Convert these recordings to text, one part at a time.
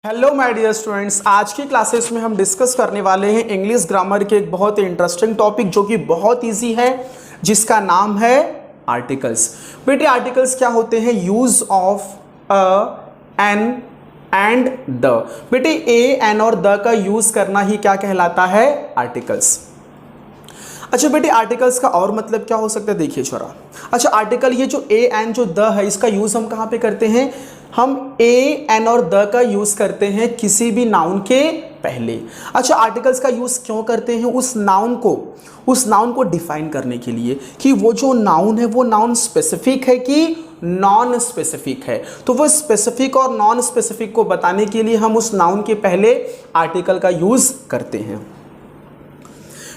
Hello my dear students, आज की classes में हम डिस्कस करने वाले हैं इंग्लिश ग्रामर के एक बहुत ही इंटरेस्टिंग टॉपिक जो कि बहुत इजी है, जिसका नाम है आर्टिकल्स। बेटे आर्टिकल्स क्या होते हैं? Use of a, an and the. बेटे ए, एन और द का यूज करना ही क्या कहलाता है? आर्टिकल्स। अच्छा बेटे आर्टिकल्स का और मतलब क्या हो सकता है? देखिए छोरा, अच्छा आर्टिकल ये जो ए एन जो द है, इसका यूज हम कहाँ पे करते हैं? हम ए एन और द का यूज करते हैं किसी भी नाउन के पहले। अच्छा आर्टिकल्स का यूज क्यों करते हैं? उस नाउन को डिफाइन करने के लिए कि वो जो नाउन है वो नाउन स्पेसिफिक है कि नॉन स्पेसिफिक है। तो वो स्पेसिफिक और नॉन स्पेसिफिक को बताने के लिए हम उस नाउन के पहले आर्टिकल का यूज करते हैं।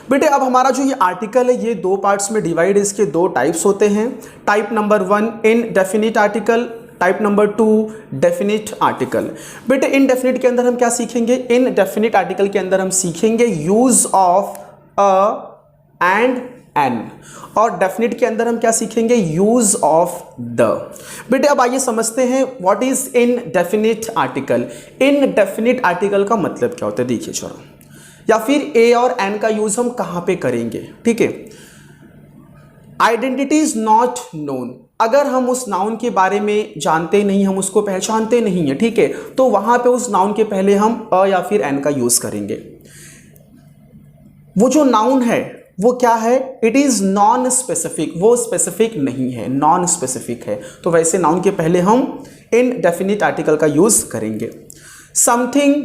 बेटे अब हमारा जो ये आर्टिकल है ये दो पार्ट्स में डिवाइड है। इसके दो टाइप्स होते हैं। Type number 1 indefinite article, type number 2 definite article. बेटे इनडेफिनिट के अंदर हम क्या सीखेंगे? इनडेफिनिट आर्टिकल के अंदर हम सीखेंगे use of a and an, और डेफिनिट के अंदर हम क्या सीखेंगे? Use of the. बेटे अब आइए समझते हैं what is indefinite article. Indefinite article का मतलब क्या होता है? देखिए छोरा, या फिर ए और एन का यूज हम कहां पे करेंगे? ठीक है, आइडेंटिटी इज नॉट नोन। अगर हम उस नाउन के बारे में जानते नहीं, हम उसको पहचानते नहीं है, ठीक है, तो वहां पे उस नाउन के पहले हम अ या फिर एन का यूज करेंगे। वो जो नाउन है वो क्या है? इट इज नॉन स्पेसिफिक, वो स्पेसिफिक नहीं है, नॉन स्पेसिफिक है। तो वैसे नाउन के पहले हम इनडेफिनिट आर्टिकल का यूज करेंगे। Something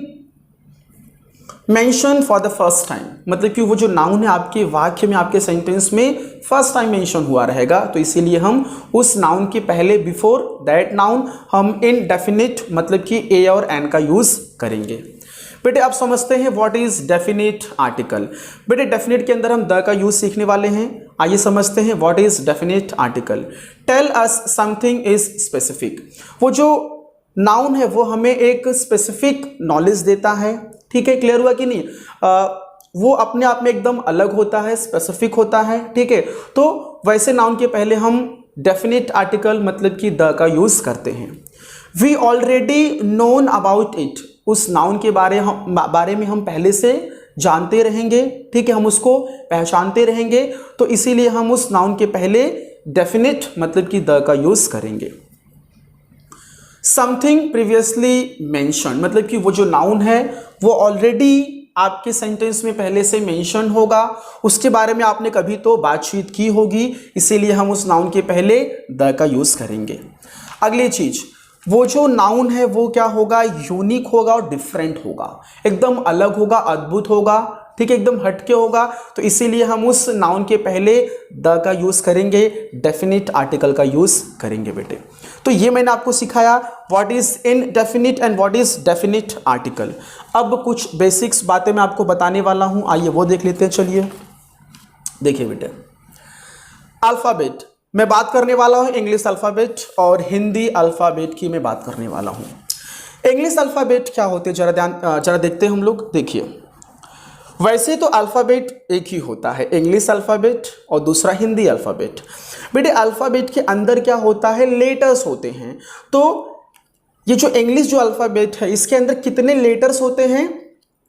mention for the first time, मतलब कि वो जो नाउन है आपके वाक्य में, आपके सेंटेंस में फर्स्ट टाइम मेंशन हुआ रहेगा, तो इसीलिए हम उस नाउन के पहले बिफोर दैट नाउन हम इनडेफिनिट मतलब कि ए और एन का यूज करेंगे। बेटे अब समझते हैं व्हाट इज डेफिनिट आर्टिकल। बेटे डेफिनिट के अंदर हम द का यूज सीखने वाले हैं। आइए समझते हैं what is definite article. Tell us something is specific. वो जो नाउन है वो हमें एक स्पेसिफिक नॉलेज देता है। ठीक है, क्लियर हुआ कि नहीं? वो अपने आप में एकदम अलग होता है, स्पेसिफिक होता है। ठीक है, तो वैसे नाउन के पहले हम डेफिनिट आर्टिकल मतलब कि द का यूज करते हैं। We already known about it, उस नाउन के बारे में हम पहले से जानते रहेंगे। ठीक है, हम उसको पहचानते रहेंगे, तो इसीलिए हम उस नाउन के पहले डेफिनिट मतलब कि द का यूज करेंगे। समथिंग प्रीवियसली मेंशन, मतलब कि वो जो नाउन है वो ऑलरेडी आपके सेंटेंस में पहले से मेंशन होगा, उसके बारे में आपने कभी तो बातचीत की होगी, इसीलिए हम उस नाउन के पहले द का यूज करेंगे। अगली चीज, वो जो नाउन है वो क्या होगा? यूनिक होगा और डिफरेंट होगा, एकदम अलग होगा, अद्भुत होगा। ठीक है, एकदम हटके होगा, तो इसीलिए हम उस नाउन के पहले द का यूज करेंगे, डेफिनिट आर्टिकल का यूज करेंगे। बेटे तो ये मैंने आपको सिखाया what is indefinite and what is definite article. अब कुछ बेसिक्स बातें मैं आपको बताने वाला हूं, आइए वो देख लेते हैं। चलिए देखिए बेटे, अल्फाबेट मैं बात करने वाला हूं, इंग्लिश अल्फाबेट और हिंदी अल्फाबेट की मैं बात करने वाला हूं। इंग्लिश अल्फाबेट क्या होते हैं जरा देखते हैं हम लोग। देखिए वैसे तो अल्फ़ाबेट एक ही होता है, इंग्लिश अल्फ़ाबेट और दूसरा हिंदी अल्फ़ाबेट। बेटे अल्फ़ाबेट के अंदर क्या होता है? लेटर्स होते हैं। तो ये जो इंग्लिश जो अल्फ़ाबेट है इसके अंदर कितने लेटर्स होते हैं?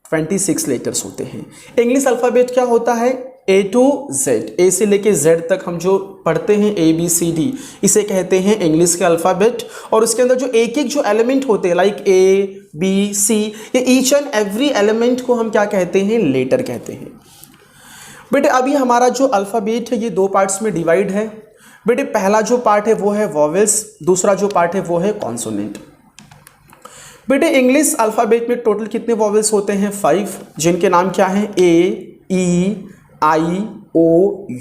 26 लेटर्स होते हैं। इंग्लिश अल्फ़ाबेट क्या होता है? ए टू जेड, ए से लेके जेड तक हम जो पढ़ते हैं ABCD, इसे कहते हैं इंग्लिश के अल्फ़ाबेट। और उसके अंदर जो एक एक जो एलिमेंट होते हैं लाइक A, B, C, ये ईच एंड एवरी एलिमेंट को हम क्या कहते हैं? लेटर कहते हैं। बेटे अभी हमारा जो अल्फ़ाबेट है ये दो पार्ट्स में डिवाइड है। बेटे पहला जो पार्ट है वो है वॉवेल्स, दूसरा जो पार्ट है वो है कॉन्सोनेंट। बेटे इंग्लिश अल्फ़ाबेट में टोटल कितने वॉवेल्स होते हैं? 5, जिनके नाम क्या हैं? A, E, I, O,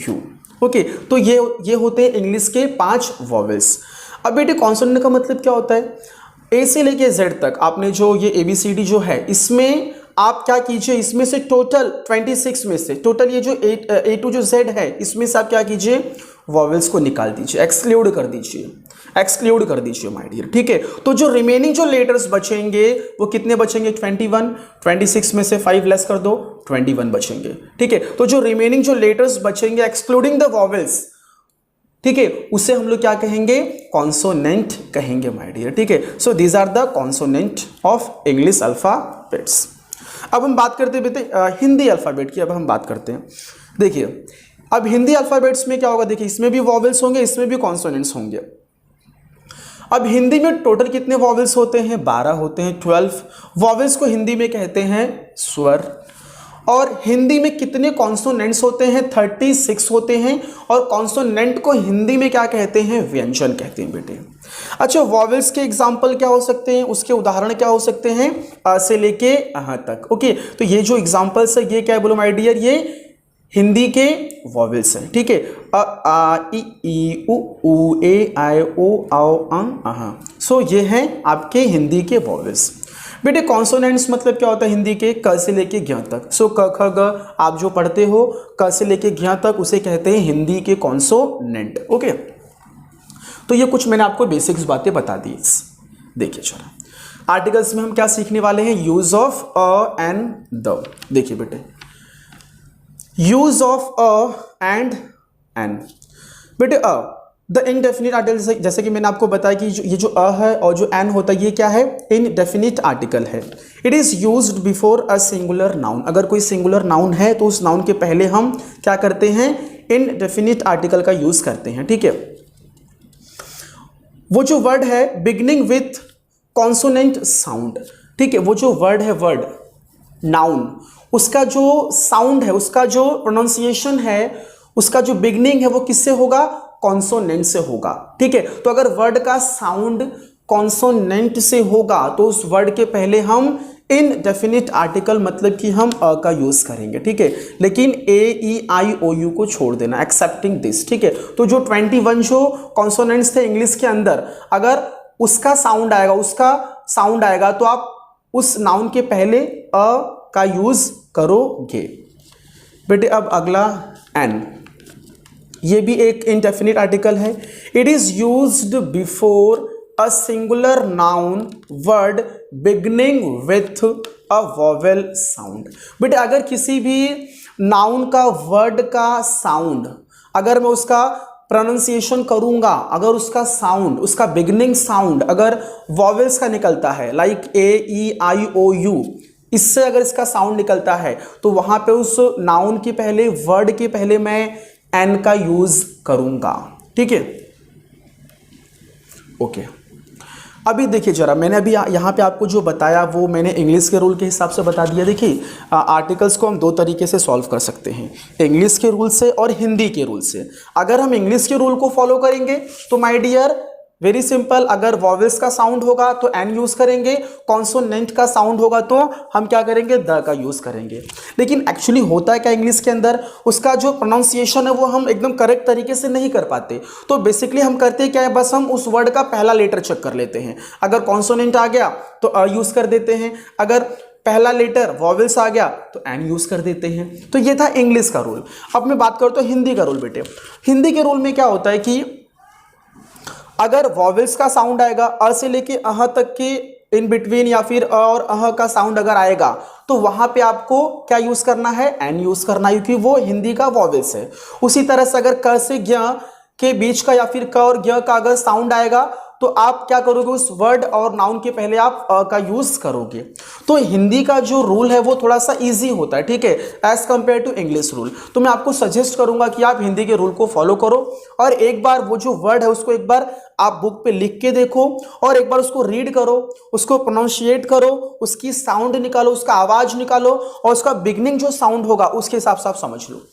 U। Okay, तो ये होते हैं इंग्लिश के 5 वॉवेल्स। अब बेटे कॉन्सोनेंट का मतलब क्या होता है? ए से लेके जेड तक आपने जो ये ABCD जो है इसमें आप क्या कीजिए, इसमें से टोटल 26 में से टोटल ये जो ए टू जो जेड है इसमें से आप क्या कीजिए? वॉवेल्स को निकाल दीजिए, एक्सक्लूड कर दीजिए माय डियर। ठीक है, तो जो रिमेनिंग जो लेटर्स बचेंगे वो कितने बचेंगे? 21। 26 में से 5 लेस कर दो, 21 बचेंगे। ठीक है, तो जो रिमेनिंग जो लेटर्स बचेंगे एक्सक्लूडिंग द वॉवेल्स, ठीक है, उसे हम लोग क्या कहेंगे, कॉन्सोनेंट कहेंगे माय डियर। ठीक है, so these are the consonant of English alphabets. अब हम बात करते हैं बेटे हिंदी अल्फाबेट की। अब हम बात करते हैं, देखिए अब हिंदी अल्फाबेट्स में क्या होगा, देखिए इसमें भी वॉवेल्स होंगे, इसमें भी कॉन्सोनेंट्स होंगे। अब हिंदी में टोटल कितने वॉवेल्स होते हैं, 12 होते हैं, 12 वॉवेल्स को हिंदी में कहते हैं स्वर। और हिंदी में कितने कॉन्सोनेंट्स होते हैं, 36 होते हैं। और कॉन्सोनेंट को हिंदी में क्या कहते हैं, व्यंजन कहते हैं बेटे। अच्छा, वॉवेल्स के एग्जाम्पल क्या हो सकते हैं, उसके उदाहरण क्या हो सकते हैं, अ से लेके अह तक। ओके, तो ये जो एग्जाम्पल्स है ये क्या है बोलो माय डियर, ये हिंदी के वॉवेल्स हैं। ठीक है, अ आ इ ई उ ए आई ओ औ अं अह। सो ये हैं आपके हिंदी के वॉवेल्स। बेटे कॉन्सोनेंट्स मतलब क्या होता है हिंदी के, क से लेके ज्ञ तक। सो क ख ग आप जो पढ़ते हो क से लेके ज्ञ तक, उसे कहते हैं हिंदी के कॉन्सोनेंट। ओके, तो ये कुछ मैंने आपको बेसिक्स बातें बता दी। देखिए चलो आर्टिकल्स में हम क्या सीखने वाले हैं, use of a and the. देखिए बेटे use of a and an. बेटे अ द इनडेफिनिट आर्टिकल, जैसे कि मैंने आपको बताया कि ये जो अ है और जो एन होता है ये क्या है, इनडेफिनिट आर्टिकल है। It is used before a singular noun. अगर कोई सिंगुलर नाउन है तो उस नाउन के पहले हम क्या करते हैं, इनडेफिनिट आर्टिकल का यूज करते हैं। ठीक है, वो जो वर्ड है बिगिनिंग विथ कॉन्सोनेंट साउंड। ठीक है, वो जो वर्ड है, वर्ड नाउन, उसका जो साउंड है, उसका जो प्रोनाउंसिएशन है, उसका जो बिगनिंग है वो किससे होगा, कॉन्सोनेंट से होगा। ठीक है, तो अगर वर्ड का साउंड कॉन्सोनेंट से होगा तो उस वर्ड के पहले हम इनडेफिनिट आर्टिकल मतलब कि हम अ का यूज करेंगे। ठीक है, लेकिन ए ई आई ओ यू को छोड़ देना, एक्सेप्टिंग दिस। ठीक है, तो जो 21 जो कॉन्सोनेंट्स थे इंग्लिश के अंदर, अगर उसका साउंड आएगा तो आप उस नाउन के पहले अ का यूज करोगे। बेटे अब अगला एन, ये भी एक इनडेफिनिट आर्टिकल है। It is used before a singular noun word beginning with a vowel sound. बेटे अगर किसी भी नाउन का वर्ड का साउंड, अगर मैं उसका प्रोनाउंसिएशन करूंगा, अगर उसका साउंड, उसका बिगनिंग साउंड अगर वॉवेल्स का निकलता है, like a E I O you, इससे अगर इसका साउंड निकलता है तो वहां पे उस नाउन के पहले, वर्ड के पहले मैं एन का यूज करूंगा। ठीक है, ओके। अभी देखिए जरा, मैंने अभी यहाँ पे आपको जो बताया वो मैंने इंग्लिश के रूल के हिसाब से बता दिया। देखिए आर्टिकल्स को हम दो तरीके से सॉल्व कर सकते हैं, इंग्लिश के रूल से और हिंदी के रूल से। अगर हम इंग्लिश के रूल को फॉलो करेंगे तो माय डियर वेरी सिंपल, अगर वॉवेल्स का साउंड होगा तो एन यूज करेंगे, कॉन्सोनेंट का साउंड होगा तो हम क्या करेंगे, द का यूज करेंगे। लेकिन एक्चुअली होता है क्या इंग्लिश के अंदर, उसका जो प्रोनाउंसिएशन है वो हम एकदम करेक्ट तरीके से नहीं कर पाते। तो बेसिकली हम करते हैं क्या है, बस हम उस वर्ड का पहला लेटर चेक कर लेते हैं। अगर कॉन्सोनेंट आ गया तो अ यूज कर देते हैं, अगर पहला लेटर वॉवेल्स आ गया तो एन यूज कर देते हैं। तो ये था इंग्लिश का रूल। अब मैं बात करता हूँ हिंदी का रूल। बेटे हिंदी के रूल में क्या होता है कि अगर वॉवेल्स का साउंड आएगा, अ से लेके अह तक के इन बिटवीन, या फिर अ और अह का साउंड अगर आएगा तो वहां पे आपको क्या यूज करना है, एन यूज करना है, क्योंकि वो हिंदी का वॉवेल्स है। उसी तरह से अगर क से ज्ञ के बीच का या फिर क और ज्ञ का अगर साउंड आएगा तो आप क्या करोगे, उस वर्ड और नाउन के पहले आप अ का यूज करोगे। तो हिंदी का जो रूल है वो थोड़ा सा इजी होता है, ठीक है, as compare to English rule. तो मैं आपको सजेस्ट करूंगा कि आप हिंदी के रूल को फॉलो करो और एक बार वो जो वर्ड है उसको एक बार आप बुक पे लिख के देखो और एक बार उसको रीड करो, उसको प्रोनाउंशिएट करो, उसकी साउंड निकालो, उसका आवाज निकालो और उसका बिगनिंग जो साउंड होगा उसके हिसाब से आप समझ लो।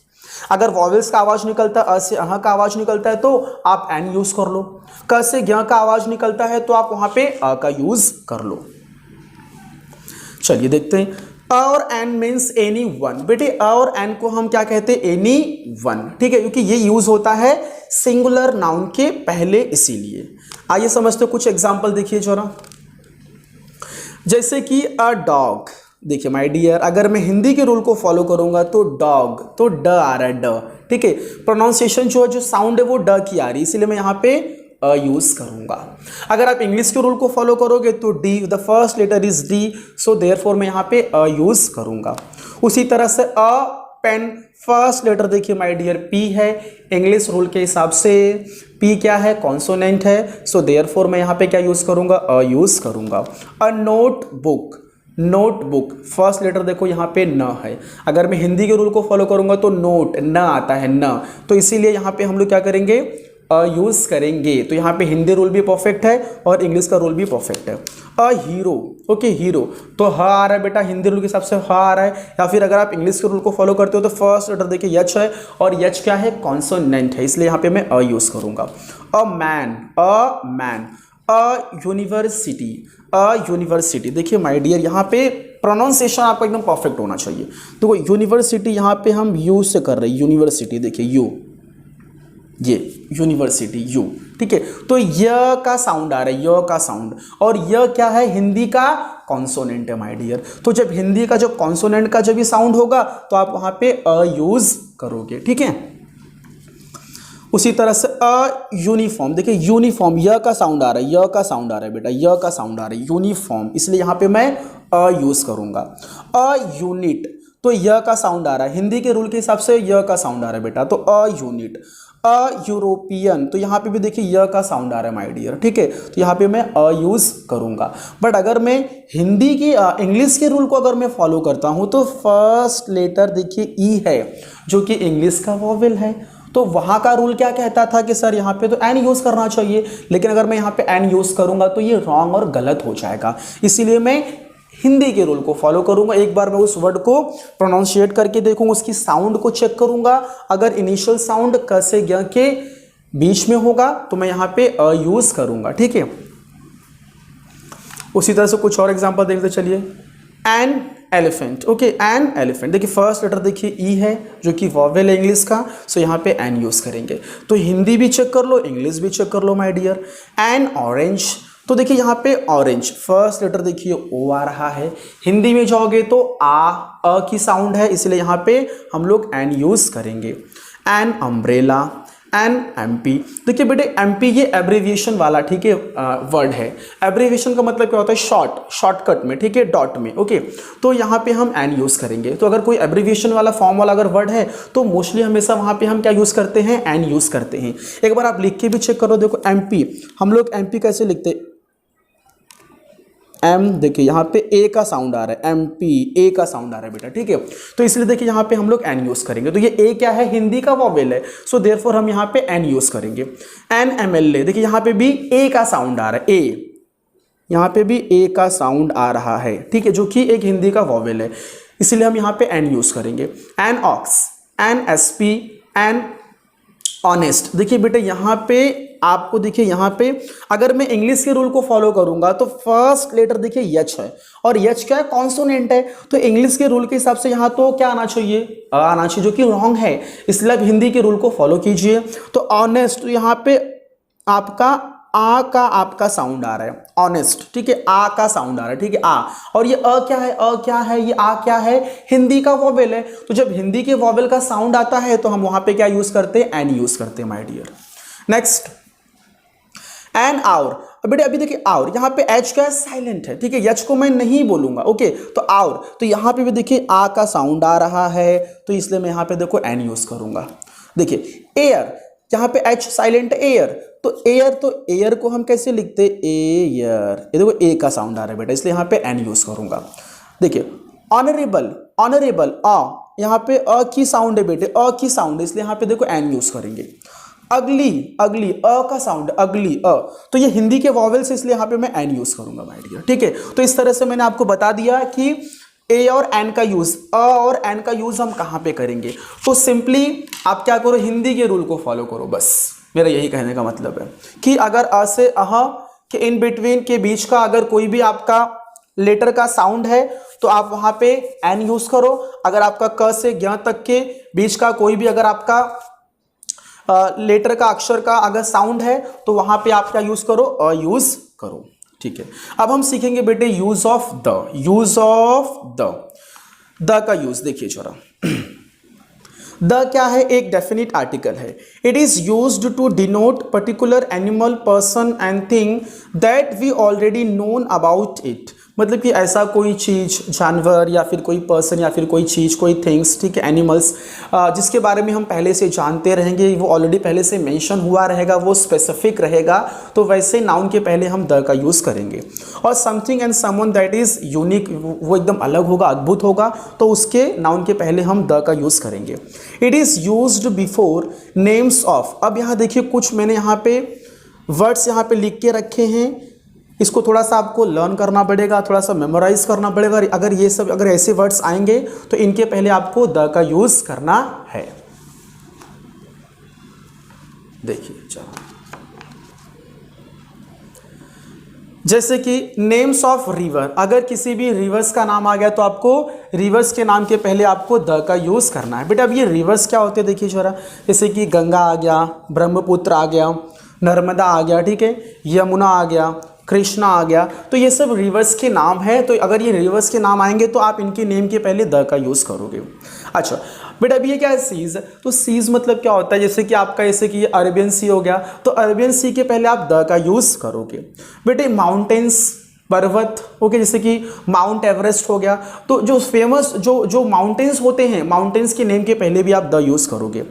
अगर वॉवेल्स का आवाज निकलता है, अ से अह का आवाज निकलता है तो आप एन यूज कर लो, क से ज्ञ का आवाज निकलता है तो आप वहां पे अ का यूज कर लो। चलिए देखते हैं, अ और एन मीन्स एनी वन। बेटे अ और एन को हम क्या कहते हैं, एनी वन। ठीक है, क्योंकि ये यूज होता है सिंगुलर नाउन के पहले, इसीलिए। आइए समझते कुछ एग्जांपल देखिए जरा, जैसे कि अ डॉग। देखिए माय डियर, अगर मैं हिंदी के रूल को फॉलो करूंगा तो डॉग, तो ड आ रहा है, ड। ठीक है, प्रोनाउंसिएशन जो है, जो साउंड है वो ड की आ रही है, इसीलिए मैं यहाँ पे अ यूज करूंगा। अगर आप इंग्लिश के रूल को फॉलो करोगे तो D, the first letter is D, so therefore मैं यहाँ पे अ यूज करूंगा। उसी तरह से अ पेन, फर्स्ट लेटर देखिए माय डियर पी है। इंग्लिश रूल के हिसाब से पी क्या है, कॉन्सोनेंट है, सो देयरफॉर मैं यहाँ पे क्या यूज करूंगा, अ यूज करूंगा। A notebook, notebook first letter देखो यहाँ पे न है। अगर मैं हिंदी के रूल को फॉलो करूंगा तो नोट न आता है न, तो इसीलिए यहाँ पे हम लोग क्या करेंगे, यूज करेंगे। तो यहाँ पे हिंदी रूल भी परफेक्ट है और इंग्लिश का रूल भी परफेक्ट है। अ हीरो, ओके हीरो, तो ह आ रहा है बेटा, हिंदी रूल के हिसाब से ह आ रहा है, या फिर अगर आप इंग्लिश के रूल को फॉलो करते हो तो फर्स्ट लेटर देखिए यच है और यच क्या है, कॉन्सोनेंट है, इसलिए यहाँ पे मैं अ यूज करूंगा। A man, a man. A university, a university देखिए माय डियर यहाँ पे प्रोनाउंसिएशन आपका एकदम परफेक्ट होना चाहिए। तो यूनिवर्सिटी यहाँ पे हम यू से कर रहे हैं, यूनिवर्सिटी देखिए यू, ये यूनिवर्सिटी यू, ठीक है। तो य का साउंड आ रहा है, य का साउंड, और य क्या है, हिंदी का कॉन्सोनेंट है माय डियर। तो जब हिंदी का जो कॉन्सोनेंट का जब भी साउंड होगा तो आप वहां पे अ यूज करोगे, ठीक है। उसी तरह से अ यूनिफॉर्म देखिए, यूनिफॉर्म य का साउंड आ रहा है, य का साउंड आ रहा है बेटा, य का साउंड आ रहा है, यूनिफॉर्म, इसलिए यहां पे मैं अ यूज करूंगा। अ यूनिट, तो य का साउंड आ रहा है, हिंदी के रूल के हिसाब से य का साउंड आ रहा है बेटा, तो अ यूनिट। अ यूरोपियन, तो यहाँ पे भी देखिए य का साउंड आ रहा है माय डियर, ठीक है, तो यहाँ पे मैं अ यूज करूंगा। बट अगर मैं हिंदी की इंग्लिश के रूल को अगर मैं फॉलो करता हूँ तो फर्स्ट लेटर देखिए ई है, जो कि इंग्लिश का वॉवेल है। तो वहां का रूल क्या कहता था कि सर यहाँ पे तो एन यूज करना चाहिए, लेकिन अगर मैं यहाँ पे एन यूज करूंगा तो ये रॉन्ग और गलत हो जाएगा, इसीलिए मैं हिंदी के रूल को फॉलो करूंगा। एक बार मैं उस वर्ड को प्रोनाउंशिएट करके देखूंगा, उसकी साउंड को चेक करूंगा, अगर इनिशियल साउंड क से ग के बीच में होगा तो मैं यहाँ पे अ यूज करूंगा, ठीक है। उसी तरह से कुछ और एग्जांपल देखते चलिए। An elephant, okay, an elephant देखिए फर्स्ट लेटर देखिए ई है, जो कि वॉवेल है इंग्लिश का, सो यहाँ पे एन यूज करेंगे। तो हिंदी भी चेक कर लो, इंग्लिश भी चेक कर लो माय डियर। एन ऑरेंज, तो देखिए यहाँ पे ऑरेंज फर्स्ट लेटर देखिए ओ आ रहा है, हिंदी में जाओगे तो अ की साउंड है, इसलिए यहाँ पे हम लोग एन यूज करेंगे। एन अम्ब्रेला, एन एमपी, देखिए बेटे एमपी ये एब्रीविएशन वाला, ठीक है, वर्ड है। एब्रीविएशन का मतलब क्या होता है, शॉर्ट, शॉर्टकट में, ठीक है, डॉट में, ओके। तो यहाँ पे हम एन यूज करेंगे। तो अगर कोई एब्रीविएशन वाला फॉर्म वाला अगर वर्ड है तो मोस्टली हमेशा वहाँ पे हम क्या यूज करते हैं, एन यूज करते हैं। एक बार आप लिख के भी चेक करो, देखो एमपी, हम लोग एमपी कैसे लिखते हैं, एम देखिए यहाँ पे ए का साउंड आ रहा है, एम पी ए का साउंड आ रहा है बेटा, ठीक है। तो इसलिए देखिए यहाँ पे हम लोग एन यूज करेंगे। तो ये ए क्या है, हिंदी का वॉवेल है, सो देयरफॉर हम यहाँ पे एन यूज करेंगे। एन एम एल ए, देखिए यहाँ पे भी ए का साउंड आ रहा है, ए, यहाँ पे भी ए का साउंड आ रहा है, ठीक है, जो कि एक हिंदी का वॉवेल है, इसलिए हम यहाँ पे एन यूज करेंगे। An ox, an S P, an honest, देखिए बेटे यहाँ पे आपको देखिए यहाँ पे अगर मैं इंग्लिश के रूल को फॉलो करूंगा तो फर्स्ट लेटर देखिए यच है, और यच क्या है, कॉन्सोनेंट है। तो इंग्लिश के रूल के हिसाब से यहाँ तो क्या आना चाहिए, अ आना चाहिए, जो कि रॉन्ग है, इसलिए आप हिंदी के रूल को फॉलो कीजिए। तो ऑनेस्ट, तो यहाँ पे आपका आ का आपका साउंड आ रहा है, ऑनेस्ट, ठीक है, आ का साउंड आ रहा है, ठीक है, आ, और ये अ क्या है, अ क्या है, ये आ क्या है, हिंदी का वॉवेल है। तो जब हिंदी के वॉवेल का साउंड आता है तो हम वहां पे क्या यूज करते हैं, एन यूज करते हैं my dear. Next an hour, बेटे अभी देखिए आवर, यहाँ पे एच का साइलेंट है, ठीक है, एच को मैं नहीं बोलूंगा, ओके। तो आवर, तो यहाँ पे भी देखिए आ का साउंड आ रहा है, तो इसलिए मैं यहाँ पे देखो एन यूज करूंगा। देखिए एयर, यहाँ पे एच साइलेंट एयर, तो एयर को हम कैसे लिखते, एयर, ये देखो ए का साउंड आ रहा है बेटा, इसलिए यहाँ पे एन यूज करूंगा। देखिए ऑनरेबल, ऑनरेबल अ, यहाँ पे अ की साउंड है बेटे, अ की साउंड है, इसलिए यहाँ पे देखो एन यूज करेंगे। अगली, अगली अ का साउंड, अगली अ, तो ये हिंदी के वॉवेल्स, इसलिए यहाँ पे मैं एन यूज करूंगा माय डियर, ठीक है। तो इस तरह से मैंने आपको बता दिया कि ए और एन का यूज, अ और एन का यूज हम कहाँ पे करेंगे। तो सिंपली आप क्या करो, हिंदी के रूल को फॉलो करो, बस मेरा यही कहने का मतलब है कि अगर अ से अह के इन बिटवीन के बीच का अगर कोई भी आपका लेटर का साउंड है तो आप वहां पे एन यूज करो। अगर आपका क से ज्ञ तक के बीच का कोई भी अगर आपका लेटर का अक्षर का अगर साउंड है तो वहां पे आप क्या यूज करो, अ यूज करो, ठीक है। अब हम सीखेंगे बेटे use of the, use of the का यूज देखिए जरा। द क्या है, एक डेफिनिट आर्टिकल है। It is used to denote particular animal, person and thing that we already known about it. मतलब कि ऐसा कोई चीज़, जानवर या फिर कोई पर्सन या फिर कोई चीज़, कोई थिंग्स, ठीक है, एनिमल्स, जिसके बारे में हम पहले से जानते रहेंगे, वो ऑलरेडी पहले से मेंशन हुआ रहेगा, वो स्पेसिफिक रहेगा, तो वैसे नाउन के पहले हम द का यूज़ करेंगे। और something and someone that is unique, वो एकदम अलग होगा, अद्भुत होगा, तो उसके नाउन के पहले हम द का यूज़ करेंगे। It is used before names of. अब यहाँ देखिए कुछ मैंने यहाँ पे वर्ड्स यहाँ पे लिख के रखे हैं, इसको थोड़ा सा आपको लर्न करना पड़ेगा, थोड़ा सा मेमोराइज करना पड़ेगा। अगर ये सब, अगर ऐसे वर्ड्स आएंगे तो इनके पहले आपको द का यूज करना है। देखिए चलो, जैसे कि नेम्स ऑफ रिवर, अगर किसी भी रिवर्स का नाम आ गया तो आपको रिवर्स के नाम के पहले आपको द का यूज करना है। बेटा अब ये रिवर्स क्या होते हैं देखिए जरा, जैसे कि गंगा आ गया, ब्रह्मपुत्र आ गया, नर्मदा आ गया, ठीक है, यमुना आ गया, कृष्णा आ गया, तो ये सब रिवर्स के नाम है। तो अगर ये रिवर्स के नाम आएंगे तो आप इनके नेम के पहले द का यूज़ करोगे। अच्छा बेटा अभी ये क्या है, सीज। तो सीज मतलब क्या होता है, जैसे कि आपका, जैसे कि अरेबियन सी हो गया, तो अरेबियन सी के पहले आप द का यूज़ करोगे। बेटे माउंटेन्स, पर्वत, ओके, जैसे कि माउंट एवरेस्ट हो गया, तो जो फेमस जो माउंटेन्स होते हैं, माउंटेन्स के नेम के पहले भी आप द यूज़ करोगे।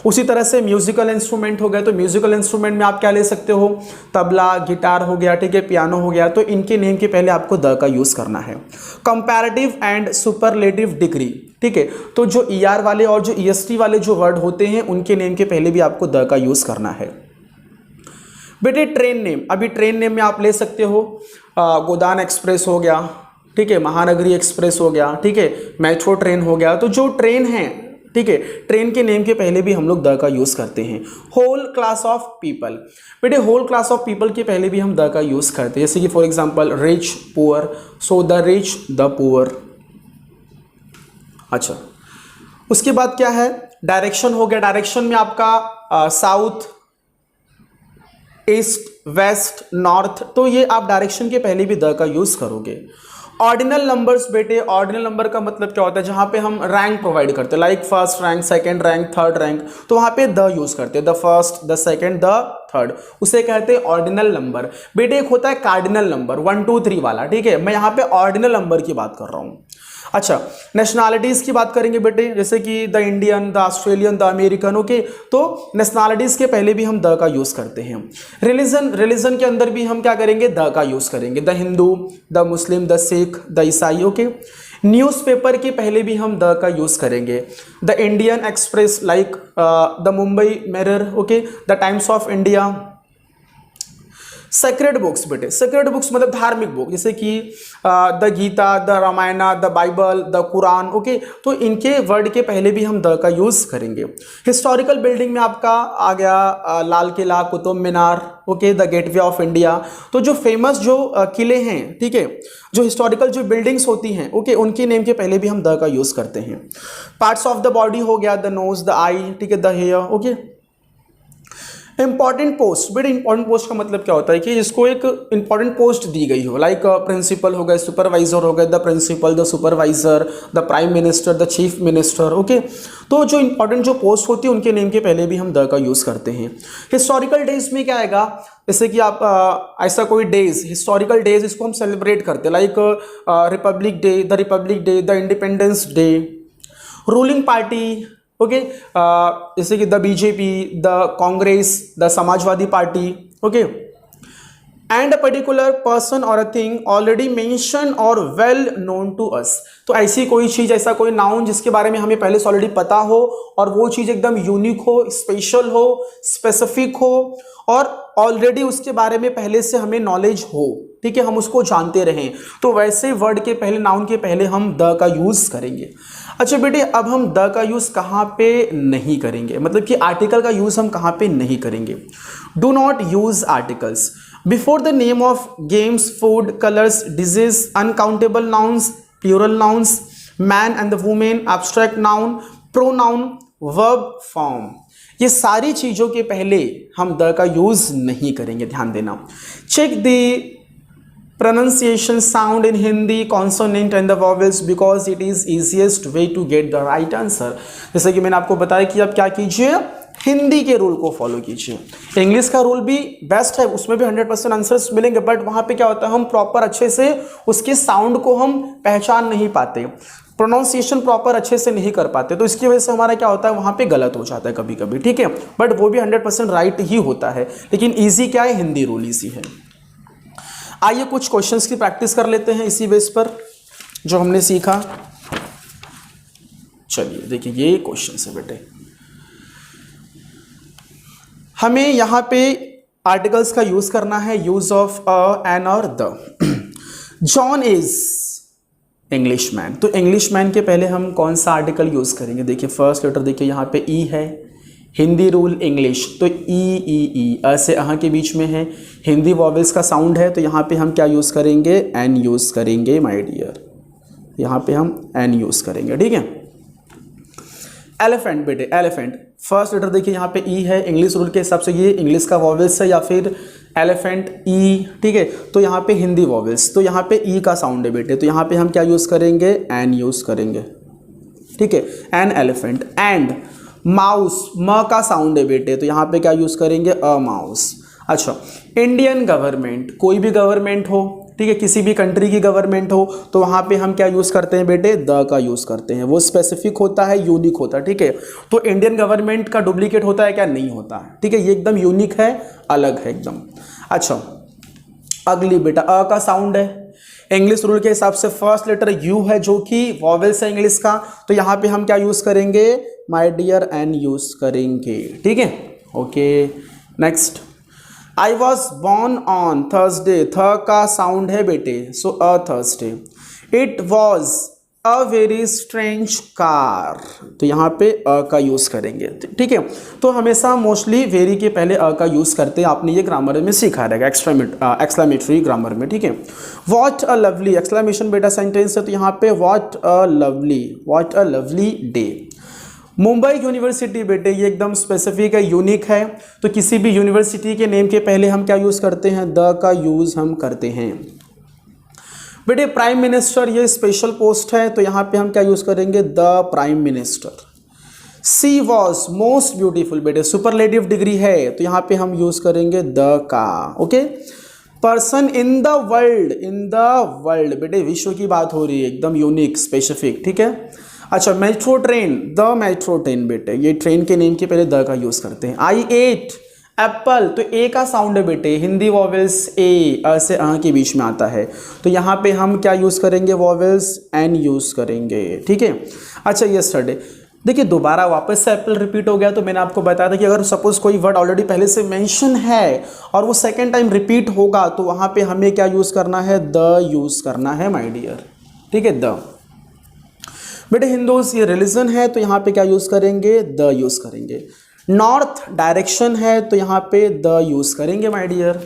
उसी तरह से म्यूजिकल इंस्ट्रूमेंट हो गया, तो म्यूजिकल इंस्ट्रूमेंट में आप क्या ले सकते हो, तबला, गिटार हो गया, ठीक है, पियानो हो गया, तो इनके नेम के पहले आपको द का यूज़ करना है। कंपैरेटिव एंड सुपरलेटिव डिग्री, ठीक है, तो जो ER वाले और जो EST वाले जो वर्ड होते हैं उनके नेम के पहले भी आपको द का यूज़ करना है। बेटे ट्रेन नेम, अभी ट्रेन नेम में आप ले सकते हो गोदान एक्सप्रेस हो गया, ठीक है, महानगरी एक्सप्रेस हो गया, ठीक है, मेट्रो ट्रेन हो गया, तो जो ट्रेन है, ठीक है, ट्रेन के नेम के पहले भी हम लोग द का यूज़ करते हैं। होल क्लास ऑफ पीपल, बेटे होल क्लास ऑफ पीपल के पहले भी हम द का यूज़ करते हैं, जैसे कि for example rich, poor, so the rich, the poor. अच्छा उसके बाद क्या है, डायरेक्शन हो गया, डायरेक्शन में आपका साउथ, ईस्ट, वेस्ट, नॉर्थ, तो ये आप डायरेक्शन के पहले भी द का यूज़ करोगे। ऑर्डिनल नंबर्स, बेटे ऑर्डिनल नंबर का मतलब क्या होता है, जहाँ पे हम रैंक प्रोवाइड करते हैं, like first rank, second rank, third rank, तो वहाँ पे द यूज़ करते हैं, the first, the second, the third, उसे कहते हैं ऑर्डिनल नंबर। बेटे एक होता है कार्डिनल नंबर 1 2 3 वाला, ठीक है, मैं यहाँ पे ऑर्डिनल नंबर की बात कर रहा हूँ। अच्छा नेशनैलिटीज़ की बात करेंगे बेटे, जैसे कि the Indian, the Australian, the American, okay, तो नेशनैलिटीज़ के पहले भी हम द का यूज़ करते हैं। रिलीजन के अंदर भी हम क्या करेंगे, द का यूज़ करेंगे, the Hindu, the Muslim, the Sikh, the ईसाई, ओके। न्यूज़पेपर के पहले भी हम द का यूज़ करेंगे, the Indian Express, like the Mumbai Mirror, okay, the Times of India. Sacred books, बेटे सेक्रेड बुक्स मतलब धार्मिक बुक, जैसे कि the Gita, the Ramayana, the Bible, the Quran, okay, तो इनके वर्ड के पहले भी हम द का यूज़ करेंगे। हिस्टोरिकल बिल्डिंग में आपका आ गया Lal Qila, Qutub Minar, okay, the gateway of India, तो जो फेमस जो किले हैं, ठीक है, जो हिस्टोरिकल जो बिल्डिंग्स होती हैं, ओके, उनके नेम के पहले भी हम द का यूज़ करते हैं। पार्ट्स ऑफ द बॉडी हो गया, द नोज, द आई, ठीक है, the hair, okay. Important post, बेटे इंपॉर्टेंट पोस्ट का मतलब क्या होता है कि जिसको एक इंपॉर्टेंट पोस्ट दी गई हो, लाइक प्रिंसिपल हो गए, सुपरवाइजर हो गए, the principal, the supervisor, the prime minister, the chief minister, okay, तो जो इंपॉर्टेंट जो पोस्ट होती है उनके नेम के पहले भी हम द का यूज़ करते हैं। हिस्टोरिकल डेज में क्या आएगा, जैसे कि आप ऐसा कोई डेज, हिस्टोरिकल डेज, इसको हम सेलिब्रेट करते हैं, like Republic day, the independence day. Ruling party, okay, जैसे कि the BJP, the Congress, the Samajwadi party, okay. And a particular person और अ थिंग ऑलरेडी मेंशन और वेल नोन टू अस, तो ऐसी कोई चीज़, ऐसा कोई नाउन जिसके बारे में हमें पहले से ऑलरेडी पता हो और वो चीज़ एकदम यूनिक हो, स्पेशल हो, स्पेसिफिक हो और ऑलरेडी उसके बारे में पहले से हमें नॉलेज हो, ठीक है, हम उसको जानते रहें, तो वैसे वर्ड के पहले, नाउन के पहले हम द का यूज़ करेंगे। अच्छा बेटे अब हम द का यूज़ कहाँ पे नहीं करेंगे, मतलब कि आर्टिकल का यूज़ हम कहाँ पे नहीं करेंगे। Do not use articles before the name of games, food, colours, disease, uncountable nouns, plural nouns, man and the women, abstract noun, pronoun, verb form, ये सारी चीज़ों के पहले हम द का यूज़ नहीं करेंगे, ध्यान देना। Check the pronunciation sound in Hindi, consonant and the vowels because it is easiest way to get the right answer। जैसे कि मैंने आपको बताया कि आप क्या कीजिए, हिंदी के रूल को फॉलो कीजिए। इंग्लिश का रूल भी बेस्ट है, उसमें भी 100% आंसर्स मिलेंगे, बट वहां पे क्या होता है, हम प्रॉपर अच्छे से उसके साउंड को हम पहचान नहीं पाते, प्रोनाउंसिएशन प्रॉपर अच्छे से नहीं कर पाते, तो इसकी वजह से हमारा क्या होता है, वहां पे गलत हो जाता है कभी कभी, ठीक है। बट वो भी 100% राइट ही होता है, लेकिन ईजी क्या है, हिंदी रूल ईजी है। आइए कुछ क्वेश्चंस की प्रैक्टिस कर लेते हैं इसी बेस पर जो हमने सीखा। चलिए देखिए, ये क्वेश्चन है बेटे, हमें यहां पे आर्टिकल्स का यूज करना है, यूज ऑफ अ, एन और द। जॉन इज इंग्लिशमैन, तो इंग्लिशमैन के पहले हम कौन सा आर्टिकल यूज करेंगे, देखिए फर्स्ट लेटर देखिए यहाँ पे ई है, हिंदी रूल इंग्लिश, तो ई अ से अहाँ के बीच में है, हिंदी वॉवेल्स का साउंड है, तो यहाँ पे हम क्या यूज करेंगे, एन यूज करेंगे माय डियर, यहाँ पे हम एन यूज करेंगे, ठीक है। एलिफेंट बेटे, एलिफेंट फर्स्ट लेटर देखिए यहाँ पे ई है, इंग्लिश रूल के हिसाब से ये इंग्लिश का वॉवेल्स है या फिर एलिफेंट ई, ठीक है, तो यहाँ पे हिंदी वॉवेल्स, तो यहाँ पे ई का साउंड है बेटे, तो यहाँ पे हम क्या यूज करेंगे, एन यूज करेंगे, ठीक है, एन एलिफेंट। एंड माउस, म का साउंड है बेटे, तो यहाँ पे क्या यूज करेंगे, अ माउस। अच्छा, इंडियन गवर्नमेंट, कोई भी गवर्नमेंट हो, ठीक है, किसी भी कंट्री की गवर्नमेंट हो, तो वहां पे हम क्या यूज करते हैं बेटे, द का यूज करते हैं, वो स्पेसिफिक होता है, यूनिक होता है, ठीक है। तो इंडियन गवर्नमेंट का डुप्लीकेट होता है क्या, नहीं होता है, ठीक है, ये एकदम यूनिक है, अलग है एकदम। अच्छा, अगली बेटा, अ का साउंड है, इंग्लिश रूल के हिसाब से फर्स्ट लेटर यू है जो कि वॉवेल्स है इंग्लिश का, तो यहां पे हम क्या यूज करेंगे, माय डियर, एन यूज करेंगे, ठीक है। Okay, next, I was born on Thursday, th का साउंड है बेटे, so a Thursday. It was a very strange car, तो यहाँ पे अ का यूज करेंगे, ठीक है। तो हमेशा मोस्टली वेरी के पहले अ का यूज करते हैं, आपने ये ग्रामर में सीखा रहेगा, एक्सक्लेमेटरी ग्रामर में, ठीक है। वॉट अ लवली, एक्सक्लेमेशन बेटा सेंटेंस है, तो यहाँ पे what a lovely day. Mumbai university बेटे, ये एकदम स्पेसिफिक है, यूनिक है, तो किसी भी यूनिवर्सिटी के नेम के पहले हम क्या यूज करते हैं, द का यूज हम करते हैं बेटे। प्राइम मिनिस्टर, ये स्पेशल पोस्ट है, तो यहां पे हम क्या यूज करेंगे, the prime minister. She was most beautiful बेटे, सुपरलेटिव डिग्री है, तो यहां पे हम यूज करेंगे द का, okay. Person in the world बेटे, विश्व की बात हो रही है, एकदम यूनिक स्पेसिफिक, ठीक है। अच्छा, metro train, the metro train बेटे, ये ट्रेन के नेम के पहले द का यूज करते हैं। आई एट एप्पल, तो ए का साउंड है बेटे, हिंदी वॉवेल्स ए, अ से अ के बीच में आता है, तो यहाँ पे हम क्या यूज करेंगे, वॉवेल्स एन यूज करेंगे, ठीक है। अच्छा, यस्टरडे देखिए, दोबारा वापस से एप्पल रिपीट हो गया, तो मैंने आपको बताया था कि अगर सपोज कोई वर्ड ऑलरेडी पहले से मेंशन है और वो सेकेंड टाइम रिपीट होगा, तो वहाँ पे हमें क्या यूज करना है, द यूज करना है माय डियर, ठीक है, द बेटे। हिंदूज, ये रिलीजन है, तो यहाँ पे क्या यूज करेंगे, द यूज करेंगे। नॉर्थ डायरेक्शन है, तो यहाँ पे द यूज करेंगे माय डियर।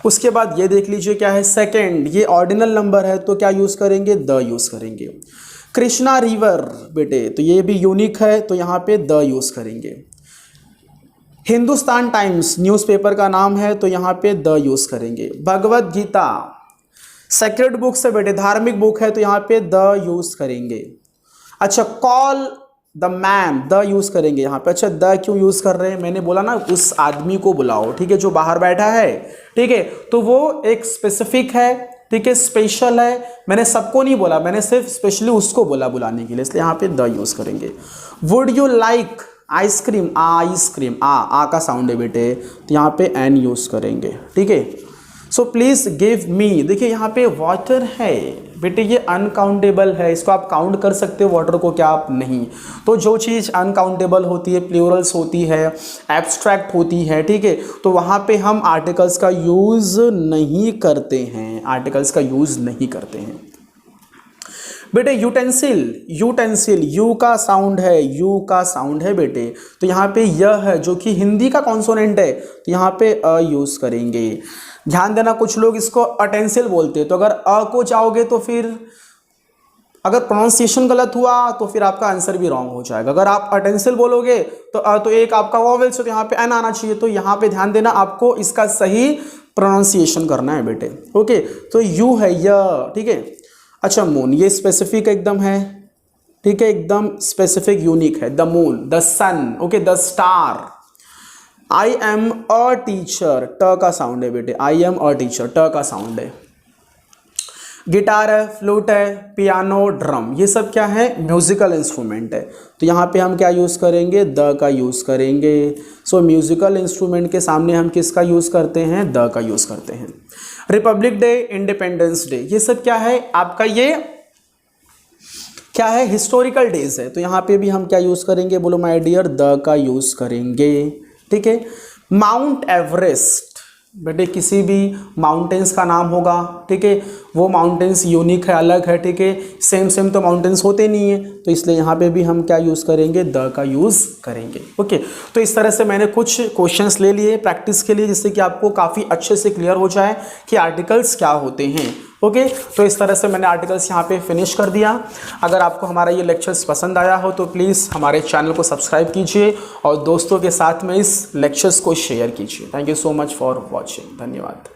उसके बाद ये देख लीजिए क्या है, सेकंड, ये ऑर्डिनल नंबर है, तो क्या यूज करेंगे, द यूज करेंगे। कृष्णा रिवर बेटे, तो ये भी यूनिक है, तो यहाँ पे द यूज करेंगे। हिंदुस्तान टाइम्स न्यूज़पेपर का नाम है, तो यहाँ पे द यूज करेंगे। भगवत गीता सेक्रेड बुक है बेटे, धार्मिक बुक है, तो यहाँ पे द यूज करेंगे। अच्छा, call the man, the use करेंगे यहाँ पे। अच्छा, द क्यों यूज कर रहे हैं, मैंने बोला ना, उस आदमी को बुलाओ, ठीक है, जो बाहर बैठा है, ठीक है, तो वो एक स्पेसिफिक है, ठीक है, स्पेशल है, मैंने सबको नहीं बोला, मैंने सिर्फ स्पेशली उसको बोला बुलाने के लिए, इसलिए यहाँ पे द यूज करेंगे। Would you like ice cream, ice cream, आ का साउंड है बेटे, तो यहाँ पे एन यूज करेंगे, ठीक है। सो प्लीज गिव मी, देखिए यहाँ पे वाटर है बेटे, ये अनकाउंटेबल है, इसको आप काउंट कर सकते हो वाटर को, क्या आप नहीं। तो जो चीज़ अनकाउंटेबल होती है, प्लूरल्स होती है, एब्स्ट्रैक्ट होती है, ठीक है, तो वहाँ पे हम आर्टिकल्स का यूज़ नहीं करते हैं, आर्टिकल्स का यूज़ नहीं करते हैं बेटे। यूटेंसिल, यू का साउंड है, बेटे, तो यहाँ पे यह है जो कि हिंदी का कॉन्सोनेंट है, तो यहाँ पे अ यूज करेंगे। ध्यान देना, कुछ लोग इसको अटेंसिल बोलते हैं, तो अगर अ को जाओगे तो फिर अगर प्रोनाउंसिएशन गलत हुआ तो फिर आपका आंसर भी रॉन्ग हो जाएगा। अगर आप अटेंसिल बोलोगे तो एक आपका वॉवेल, तो यहाँ पे एन आना चाहिए, तो यहाँ पे ध्यान देना, आपको इसका सही प्रोनाउंसिएशन करना है बेटे, ओके। तो यू है य, ठीक है। अच्छा, मून, ये स्पेसिफिक एकदम है, ठीक है, एकदम स्पेसिफिक यूनिक है। The moon, the sun, okay, the star, I am a teacher, ट का साउंड है बेटे, आई एम अ टीचर, ट का साउंड है। गिटार है, फ्लूट है, पियानो, ड्रम, ये सब क्या है, म्यूजिकल इंस्ट्रूमेंट है। तो यहाँ पे हम क्या यूज़ करेंगे, द का यूज़ करेंगे। सो म्यूजिकल इंस्ट्रूमेंट के सामने हम किसका यूज़ करते हैं, द का यूज़ करते हैं। रिपब्लिक डे, इंडिपेंडेंस डे, ये सब क्या है आपका, ये क्या है, हिस्टोरिकल डेज है। तो यहाँ पे भी हम क्या यूज़ करेंगे, बोलो माय डियर, द का यूज़ करेंगे। ठीक है। माउंट एवरेस्ट, बेटे किसी भी माउंटेन्स का नाम होगा, ठीक है, वो माउंटेन्स यूनिक है, अलग है, ठीक है, सेम तो माउंटेन्स होते नहीं है, तो इसलिए यहाँ पे भी हम क्या यूज़ करेंगे, द का यूज़ करेंगे। ओके, तो इस तरह से मैंने कुछ क्वेश्चंस ले लिए प्रैक्टिस के लिए, जिससे कि आपको काफ़ी अच्छे से क्लियर हो जाए कि आर्टिकल्स क्या होते हैं। ओके, तो इस तरह से मैंने आर्टिकल्स यहाँ पे फिनिश कर दिया। अगर आपको हमारा ये लेक्चर्स पसंद आया हो तो प्लीज़ हमारे चैनल को सब्सक्राइब कीजिए और दोस्तों के साथ में इस लेक्चर्स को शेयर कीजिए। Thank you so much for watching. धन्यवाद।